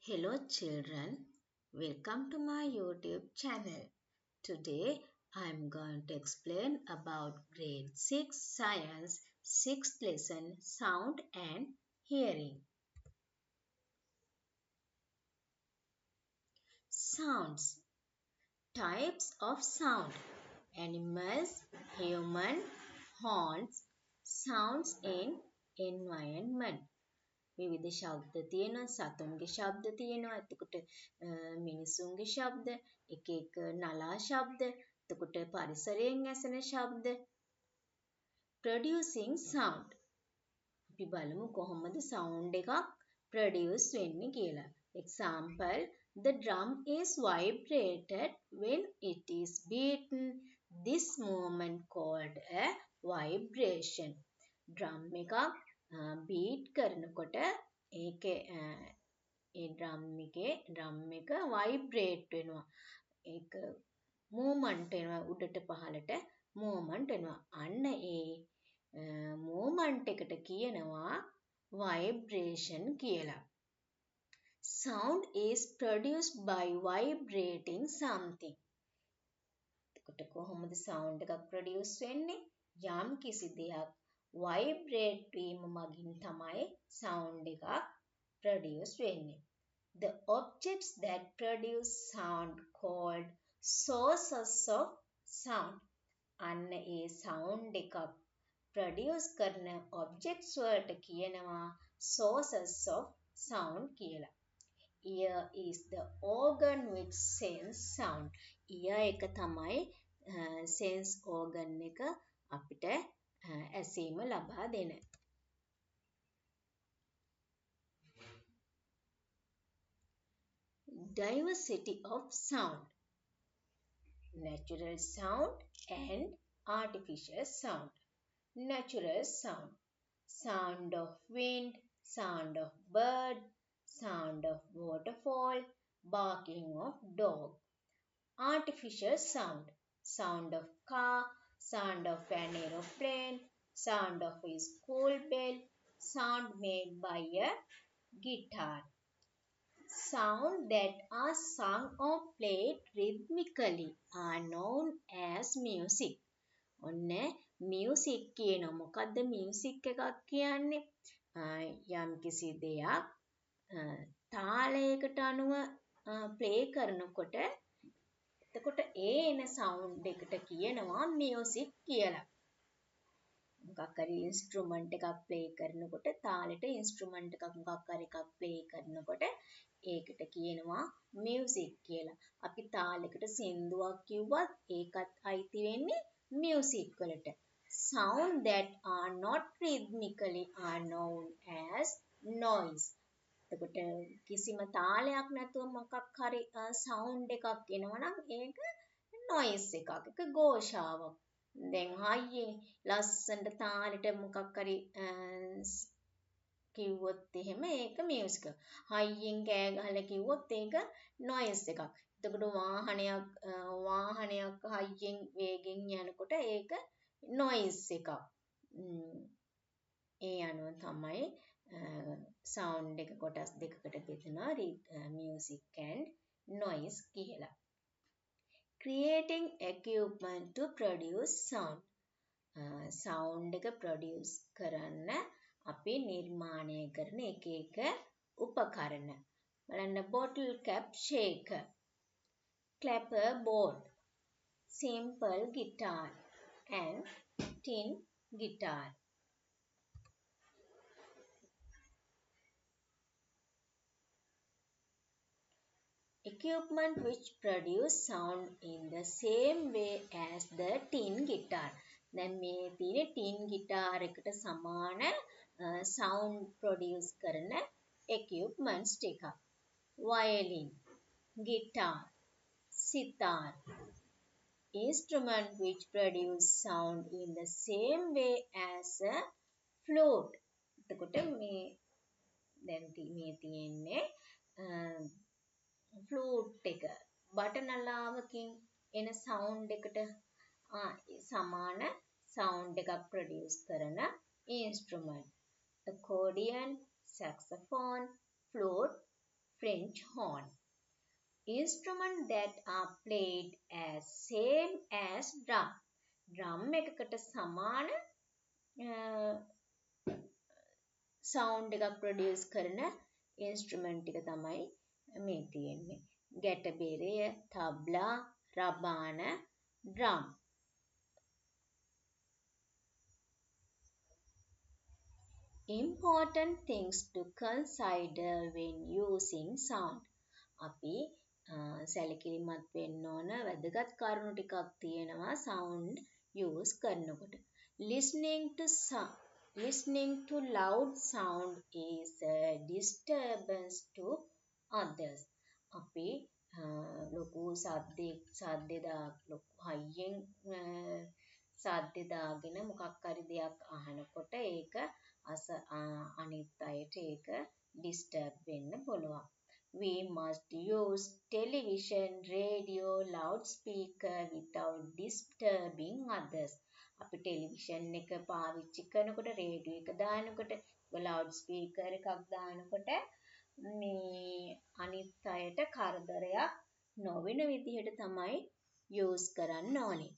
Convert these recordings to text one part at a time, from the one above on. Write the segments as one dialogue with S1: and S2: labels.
S1: Hello children, welcome to my YouTube channel. Today I am going to explain about grade 6 science 6th lesson sound and hearing. Sounds. Types of sound. Animals, human, horns, sounds in environment. විවිධ ශබ්ද තියෙනවා සතුන්ගේ ශබ්ද තියෙනවා එතකොට මිනිසුන්ගේ ශබ්ද එක එක නලා ශබ්ද එතකොට පරිසරයෙන් ඇසෙන ශබ්ද producing sound අපි බලමු කොහොමද sound එකක් produce වෙන්නේ කියලා example the drum is vibrated when it is beaten this movement called a vibration drum එකක් බීට් කරනකොට ඒකේ ඒ ඩ්‍රම් එක වයිබ්‍රේට් වෙනවා. ඒක මූවමන්ට් වෙනවා උඩට පහළට මූවමන්ට් වෙනවා. අන්න ඒ මූවමන්ට් එකට කියනවා vibration කියලා. Sound is produced by vibrating something. එතකොට කොහොමද sound එකක් produce වෙන්නේ? යම් කිසි දෙයක් vibrate වීම මගින් තමයි sound එකක් produce වෙන්නේ. The objects that produce sound called sources of sound. අන්න ඒ sound එකක් produce කරන objects වලට කියනවා sources of sound කියලා. Ear is the organ which sends sound. ear එක තමයි sense organ එක අපිට ඇසීම ලබා දෙන. Diversity of sound. Natural sound and artificial sound. Natural sound. Sound of wind, sound of bird, sound of waterfall, barking of dog. Artificial sound. Sound of car, sound of an aeroplane, sound of a school bell, sound made by a guitar. Sound that are sung or played rhythmically are known as music. ඔන්න music කියනවා. මොකද්ද music එකක් කියන්නේ? යම්කිසි දෙයක් තාලයකට අනුව play කරනකොට එතකොට ඒ එන සවුන්ඩ් එකට කියනවා මියුසික් කියලා. මොකක් හරි ඉන්ස්ට්‍රුමන්ට් එකක් ප්ලේ කරනකොට තාලෙට ඉන්ස්ට්‍රුමන්ට් එකක් මොකක් හරි එකක් ප්ලේ කරනකොට ඒකට කියනවා මියුසික් කියලා. අපි තාලයකට සින්දුවක් කිව්වත් ඒකත් අයිති වෙන්නේ මියුසික් වලට. Sound that are not rhythmically are known as noise. එතකොට කිසිම තාලයක් නැතුව මොකක් හරි සවුන්ඩ් එකක් එනවනම් ඒක noise එකක්. ඒක ഘോഷාවක්. දැන් හයියෙන් ලස්සනට තාලෙට මොකක් හරි කිව්වොත් එහෙම ඒක මියුසික්. හයියෙන් කෑ ගහලා කිව්වොත් ඒක noise එකක්. එතකොට වාහනයක් හයියෙන් වේගෙන් යනකොට ඒක noise එකක්. ඒ අනුව තමයි sound එක කොටස් දෙකකට බෙදනවා music and noise කියලා. Creating equipment to produce sound. sound එක produce කරන්න අපි නිර්මාණය කරන එක උපකරණ. බලන්න bottle cap shaker, clapper board, simple guitar and tin guitar. Equipment which produce sound in the same way as the tin guitar. දැන් මේ තියෙන tin guitar එකට සමාන sound produce කරන equipments ටික. Violin, guitar, sitar. Instrument which produce sound in the same way as a flute. එතකොට මේ දැන් මේ තියෙන්නේ ෆ්ලූට් එක බටනලාවකින් එන සවුන්ඩ් එකට සමාන සවුන්ඩ් එකක් ප්‍රොඩියුස් කරන instrument. accordion, saxophone, flute, French horn. Instruments that are played as same as drum. Drum එකකට සමාන sound එකක් produce කරන instrument ටික තමයි මේ තියෙන්නේ. ගැටබෙරය, tabla, රබාන, drum. Important things to consider when using sound. අපි සැලකිලිමත් වෙන්න ඕන වැදගත් කරුණු ටිකක් තියෙනවා sound use කරනකොට. Listening to loud sound is a disturbance to others. අපි ලොකු ලොකු හයියෙන් සද්දේ දාගෙන මොකක් හරි දෙයක් අහනකොට ඒක අනිත් අයට ඒක disturb වෙන්න පුළුවන්. We must use television, radio, loudspeaker without disturbing others. අපි ටෙලිවිෂන් එක පාවිච්චි කරනකොට, රේඩියෝ එක දානකොට, ලවුඩ් ස්පීකර් එකක් දානකොට මේ අනිත් අයට කරදරයක් නොවන විදිහට තමයි use කරන්න ඕනේ.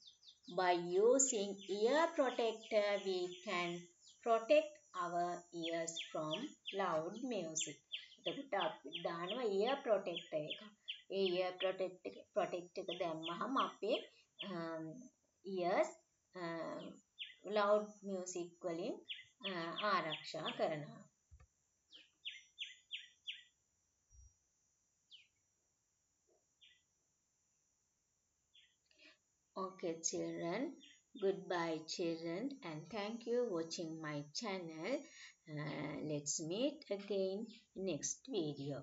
S1: By using ear protector, we can protect our ears from loud music. එතකොට අපි දානවා ear protector එක. ඒ ear protect එක දැම්මහම අපේ ears loud music වලින් ආරක්ෂා කරනවා. Okay children, goodbye children, and thank you watching my channel. Let's meet again next video.